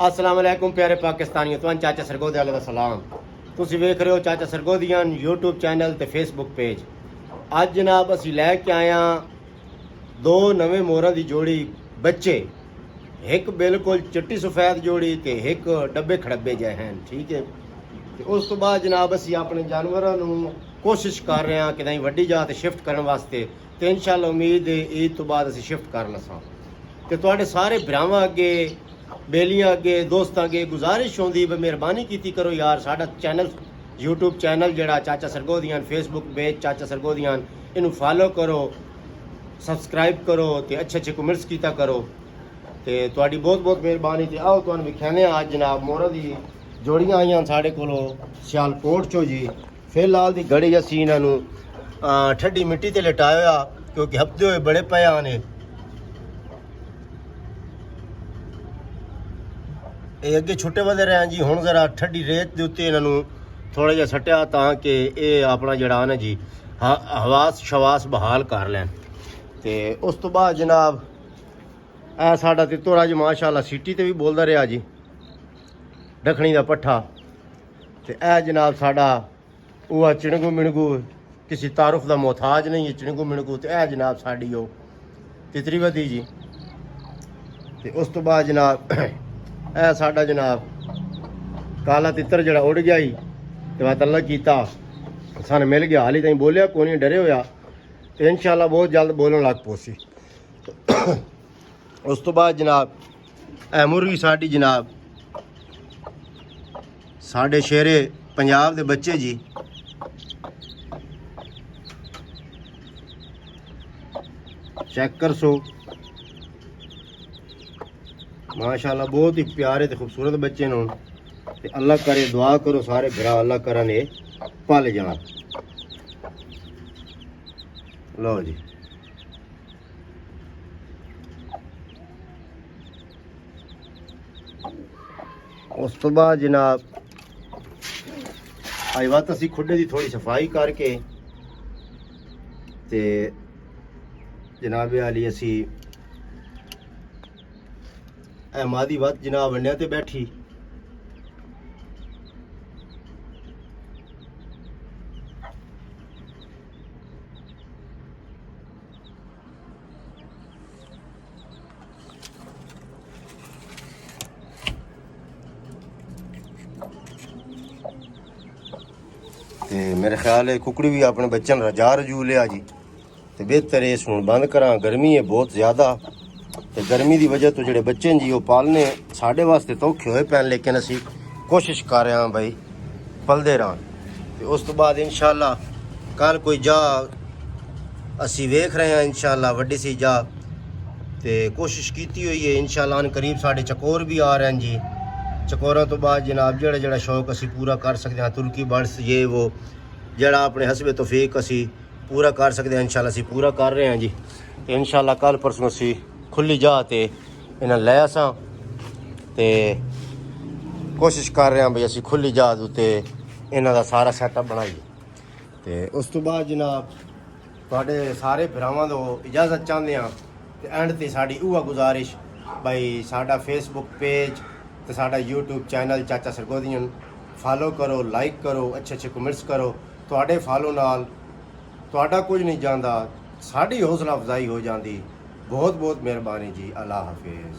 अस्सलाम वालेकुम प्यारे पाकिस्तानियों, तुम चाचा सरगोदिया का सलाम। तुसी वेख रहे हो चाचा सरगोदियान यूट्यूब चैनल ते फेसबुक पेज। अज जनाब असी लैके आया दो नवे मोरां दी जोड़ी बच्चे, एक बिल्कुल चिट्टी सफेद जोड़ी ते एक डब्बे खड़ब्बे जे हैं, ठीक है। ते उस तो बाद जनाब असी अपने जानवरों नूं कोशिश कर रहे हैं कि नहीं वड्डी जात शिफ्ट करने वास्ते, तो इंशाअल्लाह उम्मीद है ईद तो बाद असी शिफ्ट कर लसां। ते तुहाडे सारे भरावां अगे बेलियां अगे दोस्तां अगे गुजारिश होंदी भी मेहरबानी कीती करो यार, साडा चैनल यूट्यूब चैनल जड़ा चाचा सरगोदियान, फेसबुक पेज चाचा सरगोदियान, इनू फॉलो करो, सबसक्राइब करो ते अच्छे अच्छे कमेंट्स कीता करो। ते तुहाडी बहुत बहुत मेहरबानी। ते आओ तुहानूं विखाने अज जनाब मोरा दी जोड़ियां आईयां साढ़े कोलों सियालकोट चो जी। फिलहाल दी घड़ी असीं इन्हां नूं ठंडी मिट्टी ते लटाया क्योंकि हफ्ते होए बड़े पे आने। ये अगे छुट्टे वधे रहे हैं जी, हुण जरा ठंडी रेत दे उत्ते इन्हां नूं थोड़ा जिहा सट्टिया ताकि ये अपना जड़ा ना जी हवास शवास बहाल कर लैन। ते उस तो बाद जनाब ए साडा तित्तोर अज माशाअल्लाह सीटी ते भी बोलदा रहा जी, डखनी दा पट्ठा। ते ए जनाब साडा उहा चिणगू मिणगू किसी तारुफ दा मोहताज नहीं है, चिणगू मिणगू। ते ए जनाब साडी ओ तितरी वधी जी। ते उस तो बाद जनाब ए साडा जनाब काला तितर जड़ा उड़ गया ही, तो मैं तल्ला किया सन मिल गया, हाली ताई बोलिया को नहीं, डरे होया। तो इंशाअल्लाह बहुत जल्द बोलन लग पोसी। उस तो बाद जनाब ए मुर्गी साडी जनाब साडे शेरे पंजाब दे बच्चे जी। चेक कर सो माशाअल्लाह बहुत ही प्यारे ते खूबसूरत बच्चे न। ते अल्लाह करे, दुआ करो सारे भरा, अल्लाह करन ये पल जान। लो जी उस तो बाद जनाब आई बात असी खुडे की थोड़ी सफाई करके ते जनाब आली असी ए मादी वत जनाब वंडिया ते बैठी। ते मेरे ख्याल है कुकड़ी भी अपने बच्चों रजा रजू लिया जी। तो बेहतर है इस हूँ बंद करा, गर्मी है बहुत ज़्यादा। तो गर्मी की वजह तो जोड़े बच्चे जी वो पालने साढ़े वास्ते तो औखे होए पैन, लेकिन असी कोशिश कर रहे हैं भाई पलते रह। तो उस तो बाद इंशाअल्लाह कल कोई जा असी वेख रहे हैं इंशाअल्लाह वड्डी सी जा। तो कोशिश की हुई है इंशाअल्लाह अन करीब साढ़े चकोर भी आ रहे हैं जी। चकोरों तो बाद जनाब जड़ा जड़ा शौक असी पूरा कर सकते हैं, तुर्की बर्ड्स ये वो जड़ा अपने हसबे तौफीक असी पूरा कर सकते हैं इंशाअल्लाह असी पूरा कर रहे हैं जी। तो इंशाअल्लाह कल परसों असी खुली जा ते इन्हें लै असां ते कोशिश कर रहे हैं भाई असी खुली जा उत्ते इन्हां दा सारा सैटअप बनाइए। तो उस तो बाद जनाब तुहाडे सारे भरावां तो इजाज़त चाहते हैं। तो एंड ते साडी उहा गुजारिश भाई साडा फेसबुक पेज ते साडा यूट्यूब चैनल चाचा सरगोदियन फॉलो करो, लाइक करो, अच्छे अच्छे कमेंट्स करो। तुहाडे फॉलो नाल तुहाडा कुछ नहीं जांदा, साडी हौसला अफजाई हो जाती। बहुत बहुत मेहरबानी जी। अल्लाह हाफिज़।